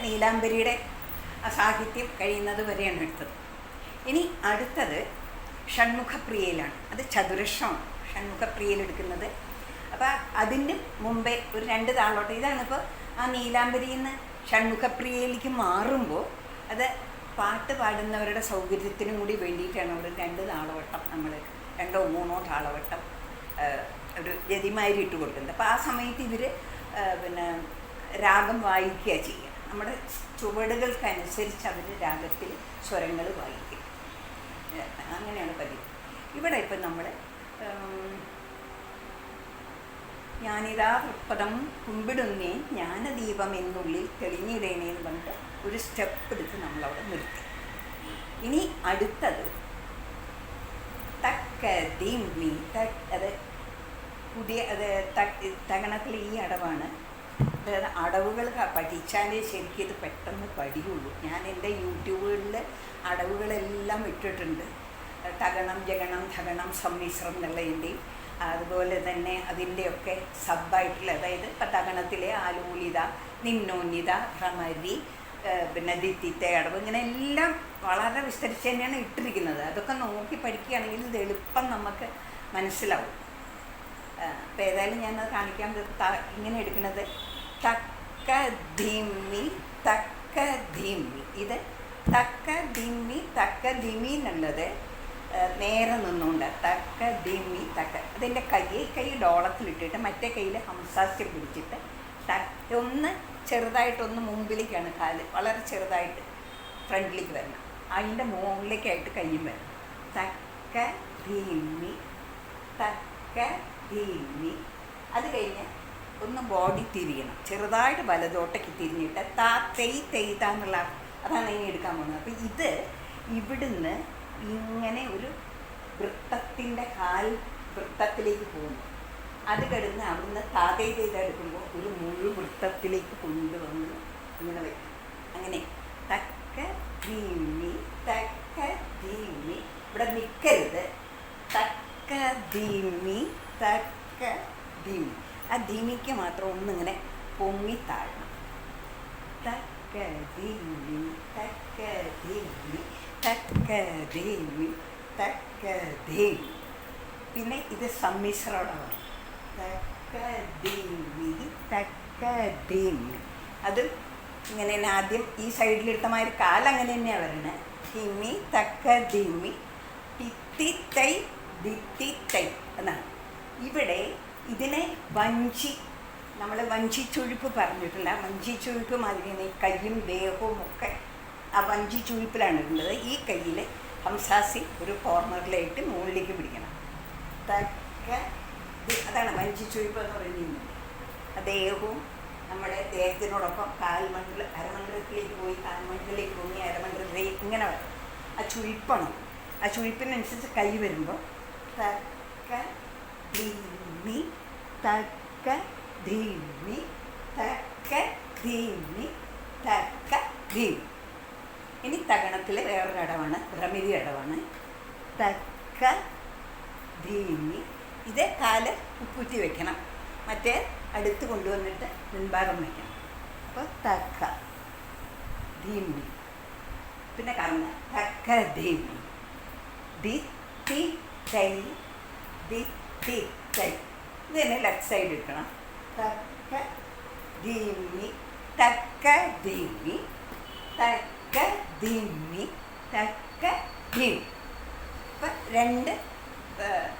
നീലാംബരിയുടെ സാഹിത്യം കഴിയുന്നത് വരെയാണ് എടുത്തത്. ഇനി അടുത്തത് ഷൺമുഖപ്രിയയിലാണ്. അത് ചതുരശ്രമാണ് ഷൺമുഖപ്രിയയിൽ എടുക്കുന്നത്. അപ്പോൾ അതിന് മുമ്പേ ഒരു 2 താളോട്ടം. ഇതാണിപ്പോൾ ആ നീലാംബരിയിൽ നിന്ന് ഷൺമുഖപ്രിയയിലേക്ക് മാറുമ്പോൾ അത് പാട്ട് പാടുന്നവരുടെ സൗകര്യത്തിനും കൂടി വേണ്ടിയിട്ടാണ് ഒരു 2 താളവട്ടം, നമ്മൾ 2 or 3 താളവട്ടം ഒരു ജതിമാരി ഇട്ട് കൊടുക്കുന്നത്. അപ്പോൾ ആ സമയത്ത് ഇവർ പിന്നെ രാഗം വായിക്കുക ചെയ്യുക. നമ്മുടെ ചുവടുകൾക്കനുസരിച്ച് അവർ രാഗത്തിൽ സ്വരങ്ങൾ വായിക്കും. അങ്ങനെയാണ് പതിവ്. ഇവിടെ ഇപ്പം നമ്മൾ ഞാനിതാ തൃപ്പദം കുമ്പിടുന്നേ ജ്ഞാനദീപം എന്നുള്ളിൽ തെളിഞ്ഞിടേണേ എന്ന് പറഞ്ഞിട്ട് ഒരു സ്റ്റെപ്പ് എടുത്ത് നമ്മളവിടെ നിർത്തി. ഇനി അടുത്തത് തക്ക ദിമ്മി അത് പുതിയ തകണത്തിൽ ഈ അടവാണ്. അതായത് അടവുകൾ പഠിച്ചാലേ ശരിക്കും ഇത് പെട്ടെന്ന് പഠിയുള്ളൂ. ഞാൻ എൻ്റെ യൂട്യൂബുകളിൽ അടവുകളെല്ലാം ഇട്ടിട്ടുണ്ട്. തകണം, ജഗണം, ധകണം, സമ്മിശ്രം എന്നുള്ളതിൻ്റെയും അതുപോലെ തന്നെ അതിൻ്റെയൊക്കെ സബ്ബായിട്ടുള്ള, അതായത് ഇപ്പം തകണത്തിലെ ആലൂലിത, നിന്നോന്നിത, ഭ്രമരി, പിന്നെ ദിത്തിത്തെ അടവ്, ഇങ്ങനെ എല്ലാം വളരെ വിസ്തരിച്ച് തന്നെയാണ് ഇട്ടിരിക്കുന്നത്. അതൊക്കെ നോക്കി പഠിക്കുകയാണെങ്കിൽ ഇത് എളുപ്പം നമുക്ക് മനസ്സിലാവും. അപ്പം ഏതായാലും ഞാനത് കാണിക്കാൻ ഇങ്ങനെ എടുക്കുന്നത് തക്ക ധിമ്മി തക്ക ധിമ്മി. ഇത് തക്ക ധിമ്മി തക്ക ധിമ്മി എന്നുള്ളത് നേരെ നിന്നുകൊണ്ട് തക്ക ധിമ്മി തക്ക. അതിൻ്റെ കൈ ഡോളത്തിലിട്ടിട്ട് മറ്റേ കയ്യിൽ ഹംസാസ്യം പിടിച്ചിട്ട് ഒന്ന് ചെറുതായിട്ടൊന്ന് മുമ്പിലേക്കാണ് കാല്, വളരെ ചെറുതായിട്ട് ഫ്രണ്ടിലേക്ക് വരണം. അതിൻ്റെ മുകളിലേക്കായിട്ട് കയ്യും വരണം. തക്ക ധിമ്മി തക്ക ധിമ്മി. അത് കഴിഞ്ഞ് ഒന്ന് ബോഡി തിരിയണം, ചെറുതായിട്ട് വലതോട്ടേക്ക് തിരിഞ്ഞിട്ട് തെയ്താന്നുള്ള അതാണ് ഇനി എടുക്കാൻ പോകുന്നത്. അപ്പോൾ ഇത് ഇവിടുന്ന് ഇങ്ങനെ ഒരു വൃത്തത്തിൻ്റെ വൃത്തത്തിലേക്ക് പോകുന്നു. അത് കിടന്ന് അവിടുന്ന് എടുക്കുമ്പോൾ ഒരു മുഴു വൃത്തത്തിലേക്ക് കൊണ്ടുവന്ന് ഇങ്ങനെ വയ്ക്കും. അങ്ങനെ തക്ക ധീമി തക്ക ധീമി. ഇവിടെ നിൽക്കരുത്. തക്ക ധീമി തക്ക ധീമി. ആ ധീമിക്ക് മാത്രം ഒന്നിങ്ങനെ പൊങ്ങി താഴണം. തക്ക ധീമി തക്ക ധീമി തക്ക ധീമി തക്ക ധീമി. പിന്നെ ഇത് സമ്മിശ്രമാണ്. തക്ക ധീമി തക്ക ധീമി. അത് ഇങ്ങനെ തന്നെ ആദ്യം ഈ സൈഡിലെടുത്ത മാതിരി കാലങ്ങനെ തന്നെയാണ് വരുന്നത്. ധിമ്മി തക്ക ധിമ്മി തിത്തിത്തൈ ദിത്തിത്തൈ എന്നാണ്. ഇവിടെ ഇതിനെ നമ്മൾ വഞ്ചിച്ചുഴിപ്പ് പറഞ്ഞിട്ടില്ല. വഞ്ചിച്ചുഴിപ്പ് മാതിരി കയ്യും ദേഹവും ഒക്കെ ആ വഞ്ചിച്ചുഴിപ്പിലാണ് ഇടുന്നത്. ഈ കയ്യിൽ ഹംസാസി ഒരു കോർണറിലായിട്ട് മുകളിലേക്ക് പിടിക്കണം. തക്ക അതാണ് വഞ്ചിച്ചുഴിപ്പ് എന്ന് പറയുന്നത്. ആ ദേഹവും നമ്മുടെ ദേഹത്തിനോടൊപ്പം അരമണ്ഡലത്തിലേക്ക് പോയി കാൽമണ്ഡലത്തിലേക്ക് പോയി അരമണ്ഡലത്തിലേക്ക് ഇങ്ങനെ വരും. ആ ചുഴിപ്പാണ്. ആ ചുഴിപ്പിനനുസരിച്ച് കൈ വരുമ്പോൾ തക്ക ധീമി തക്ക ധീമി തക്ക ധീമി തക്ക ധീമി. ഇനി തകണത്തിലെ വേറൊരു അടവാണ്, ഭ്രമിരി അടവാണ്. തക്ക ധീമി. ഇത് കാല് ഉപ്പുറ്റി വെക്കണം, മറ്റേ അടുത്ത് കൊണ്ടുവന്നിട്ട് മുൻഭാഗം വയ്ക്കണം. അപ്പോൾ തക്ക ധീമി. പിന്നെ കറങ്ങ തക്ക ധീമി ദിത്തി തൈ ദിത്തി തൈ. ഇത് തന്നെ ലെഫ്റ്റ് സൈഡ് എടുക്കണം. തക്ക ധീമി തക്ക ധീമി തക്ക ധീമി തക്ക ധീമി. ഇപ്പം 2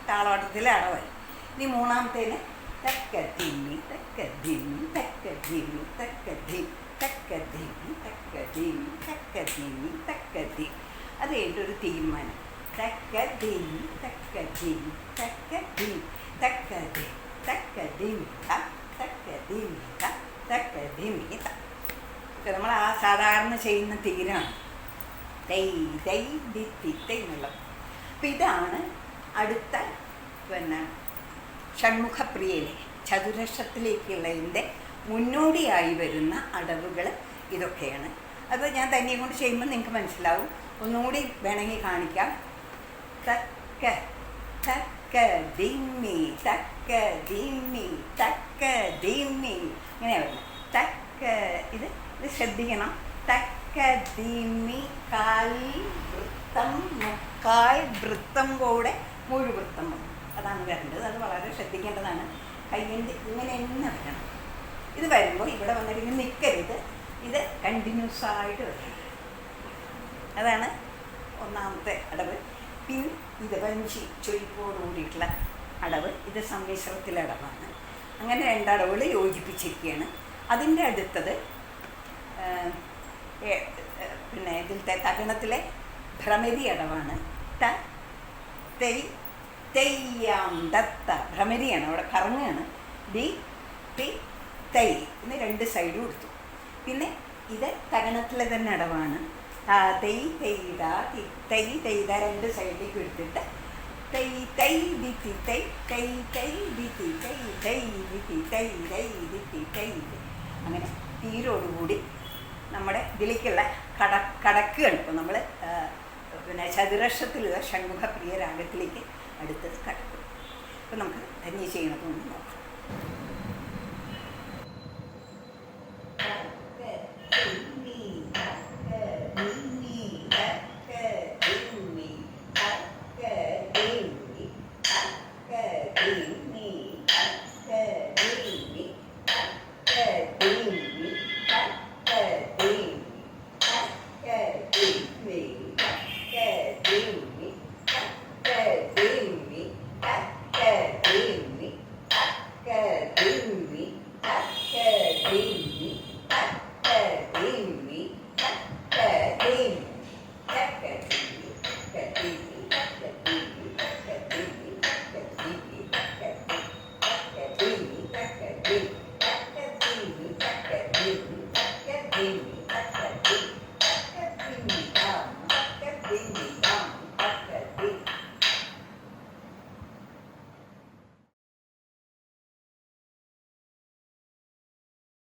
താളോട്ടത്തിലെ അടവായി. ഇനി മൂന്നാമത്തേന് തക്ക ധീമി തക്ക ധീമി തക്ക ധീമി തക്ക ധീമി തക്ക ധീമി തക്ക ധീമി തക്ക ധീമി തക്ക ധീമി. അത് കഴിഞ്ഞൊരു തീരുമാനം. തക്ക ധീമി തക്ക ധീമി തക്ക ധീമി തക്ക ധീമി തക്ക ധീമി തക്ക ധീമി തക്ക ധീമി. നമ്മൾ ആ സാധാരണ ചെയ്യുന്ന തീരാണ് തൈ തൈ ദിത്തി തൈ എന്നുള്ളത്. അപ്പം ഇതാണ് അടുത്ത പിന്നെ ഷൺമുഖപ്രിയയിലെ ചതുരശ്രത്തിലേക്കുള്ളതിൻ്റെ മുന്നോടിയായി വരുന്ന അടവുകൾ ഇതൊക്കെയാണ്. അപ്പോൾ ഞാൻ തന്നെയും കൊണ്ട് ചെയ്യുമ്പോൾ നിങ്ങൾക്ക് മനസ്സിലാവും. ഒന്നുകൂടി വേണമെങ്കിൽ കാണിക്കാം. തക്ക തക്ക ദിമ്മി തക്ക ദിമ്മി തക്ക ദിമ്മി ഇങ്ങനെ വരുന്നത്. തക്ക ഇത് ഇത് ശ്രദ്ധിക്കണം. തക്കതിമി കാൽ വൃത്തം മുക്കാൽ വൃത്തം കൂടെ മുഴുവൃത്തം വന്നു. അതാണ് വരേണ്ടത്. അത് വളരെ ശ്രദ്ധിക്കേണ്ടതാണ്. കയ്യൻ്റെ ഇങ്ങനെ തന്നെ വരണം. ഇത് വരുമ്പോൾ ഇവിടെ വന്നിട്ട് ഇങ്ങനെ നിൽക്കരുത്. ഇത് കണ്ടിന്യൂസ് ആയിട്ട് വരണം. അതാണ് ഒന്നാമത്തെ അടവ്. പിന്നെ ഇത് വഞ്ചി ചൊയ്പ്പോട് കൂടിയിട്ടുള്ള അടവ്. ഇത് സമ്മിശ്രത്തിലെ അടവാണ്. അങ്ങനെ രണ്ടടവുകൾ യോജിപ്പിച്ചിരിക്കുകയാണ്. അതിൻ്റെ അടുത്തത് പിന്നെ ഇതിലത്തെ തകണത്തിലെ ഭ്രമരി അടവാണ്. ത തെയ് തെയ്യാം ദത്ത ഭ്രമരിയാണ്, അവിടെ കറങ്ങുകയാണ്. ഡി ടി തൈ എന്ന് രണ്ട് സൈഡും കൊടുത്തു. പിന്നെ ഇത് തകണത്തിലെ തന്നെ അടവാണ്. തെയ് തെയ്ത തൈ തെയ്ത രണ്ട് സൈഡിലേക്ക് എടുത്തിട്ട് തൈ തൈ ദിത്തി തൈ തൈ തൈ ദിത്തി തൈ തൈ ദിത്തി തൈ തൈ ദിത്തി തൈ. അങ്ങനെ തീരോടുകൂടി നമ്മുടെ ഇതിലേക്കുള്ള കടക്കുകയാണ്. ഇപ്പോൾ നമ്മൾ പിന്നെ ചതുരക്ഷത്തിലുള്ള ഷൺമുഖപ്രിയ രാഗത്തിലേക്ക് അടുത്തത് കടക്കും. അപ്പോൾ നമുക്ക് ധന്യ ചെയ്യണതൊന്ന് നോക്കാം.